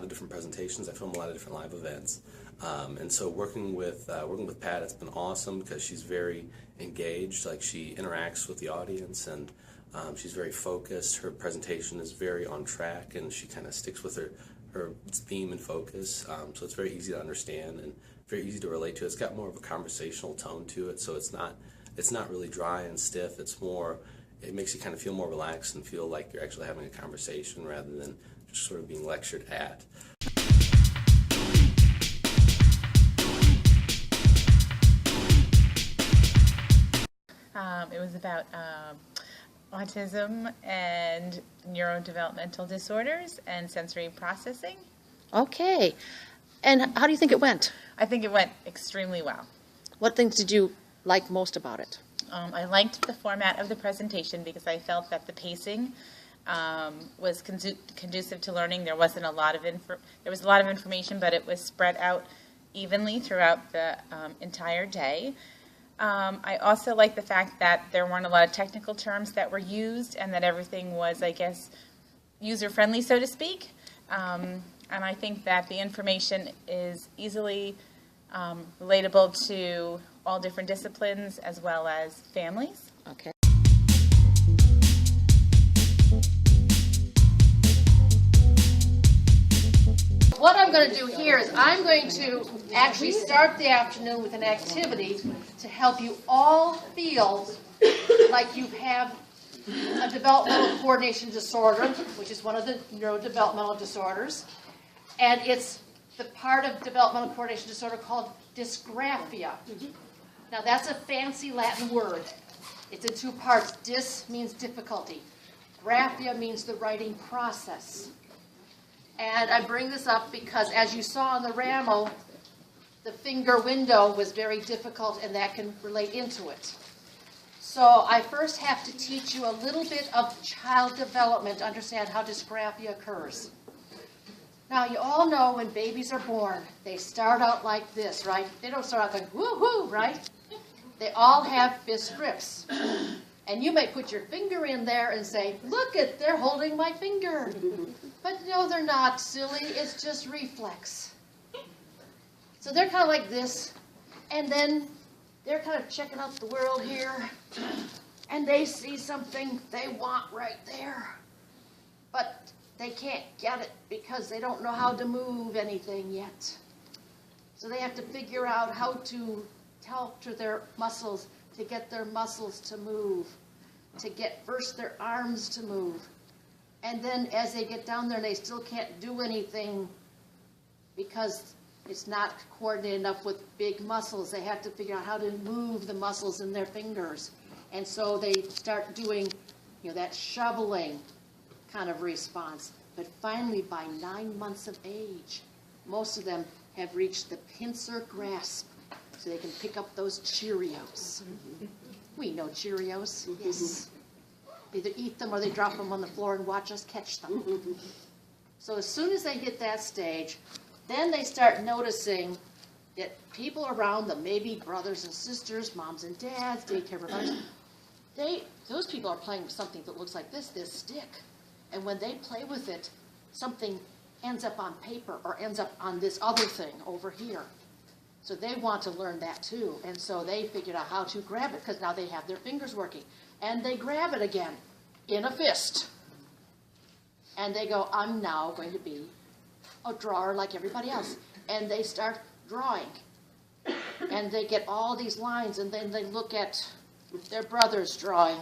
of different presentations. I film a lot of different live events. And so working with Pat, it's been awesome because she's very engaged. Like, she interacts with the audience, and she's very focused. Her presentation is very on track, and she kind of sticks with her theme and focus. So it's very easy to understand and very easy to relate to. It's got more of a conversational tone to it, so it's not really dry and stiff. It makes you kind of feel more relaxed and feel like you're actually having a conversation rather than just sort of being lectured at. It was about autism and neurodevelopmental disorders and sensory processing. Okay. And how do you think it went? I think it went extremely well. What things did you like most about it? I liked the format of the presentation because I felt that the pacing was conducive to learning. There wasn't a lot of there was a lot of information, but it was spread out evenly throughout the entire day. I also like the fact that there weren't a lot of technical terms that were used and that everything was, I guess, user-friendly, so to speak. And I think that the information is easily relatable to all different disciplines as well as families. Okay. What I'm going to do here is I'm going to actually start the afternoon with an activity to help you all feel like you have a developmental coordination disorder, which is one of the neurodevelopmental disorders. And it's the part of developmental coordination disorder called dysgraphia. Now that's a fancy Latin word. It's in two parts. Dys means difficulty. Graphia means the writing process. And I bring this up because, as you saw on the Ramo, the finger window was very difficult, and that can relate into it. So I first have to teach you a little bit of child development to understand how dysgraphia occurs. Now, you all know when babies are born, they start out like this, right? They don't start out going, woo-hoo, right? They all have fist grips. And you may put your finger in there and say, look it, they're holding my finger. But no, they're not, silly. It's just reflex. So they're kind of like this. And then they're kind of checking out the world here. And they see something they want right there. But they can't get it because they don't know how to move anything yet. So they have to figure out how to tell to their muscles to get their muscles to move, to get first their arms to move. And then as they get down there, they still can't do anything because it's not coordinated enough with big muscles. They have to figure out how to move the muscles in their fingers. And so they start doing, that shoveling kind of response. But finally, by 9 months of age, most of them have reached the pincer grasp so they can pick up those Cheerios. We know Cheerios, yes. Either eat them or they drop them on the floor and watch us catch them. So as soon as they hit that stage, then they start noticing that people around them, maybe brothers and sisters, moms and dads, daycare providers, those people are playing with something that looks like this stick. And when they play with it, something ends up on paper or ends up on this other thing over here. So they want to learn that too. And so they figured out how to grab it because now they have their fingers working. And they grab it again in a fist. And they go, I'm now going to be a drawer like everybody else. And they start drawing. And they get all these lines, and then they look at their brother's drawing.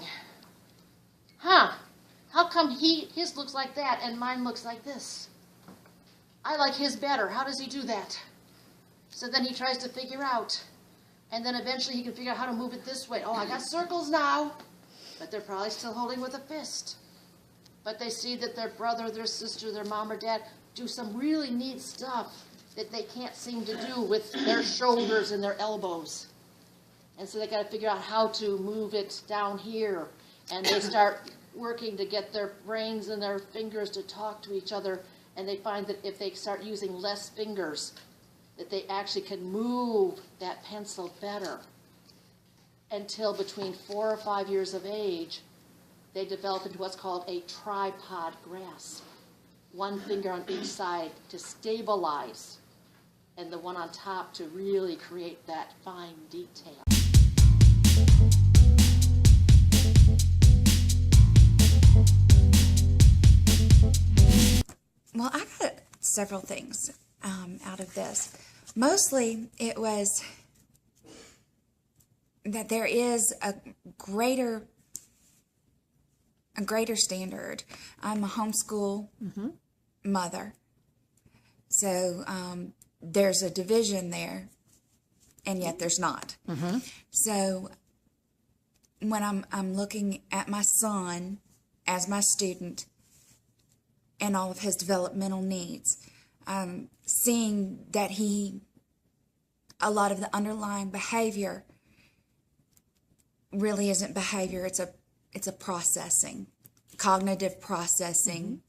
How come his looks like that and mine looks like this? I like his better. How does he do that? So then he tries to figure out. And then eventually he can figure out how to move it this way. Oh, I got circles now. But they're probably still holding with a fist. But they see that their brother, their sister, their mom or dad do some really neat stuff that they can't seem to do with their shoulders and their elbows. And so they got to figure out how to move it down here. And they start working to get their brains and their fingers to talk to each other. And they find that if they start using less fingers, that they actually can move that pencil better. Until between 4 or 5 years of age, they develop into what's called a tripod grasp. one finger on each side to stabilize, and the one on top to really create that fine detail. Well, I got several things out of this. Mostly, it was that there is a greater standard. I'm a homeschool mother, so there's a division there, and yet there's not. So when I'm looking at my son as my student and all of his developmental needs, seeing that a lot of the underlying behavior really isn't behavior, it's a processing, cognitive processing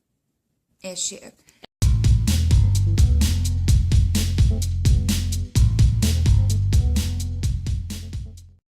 issue.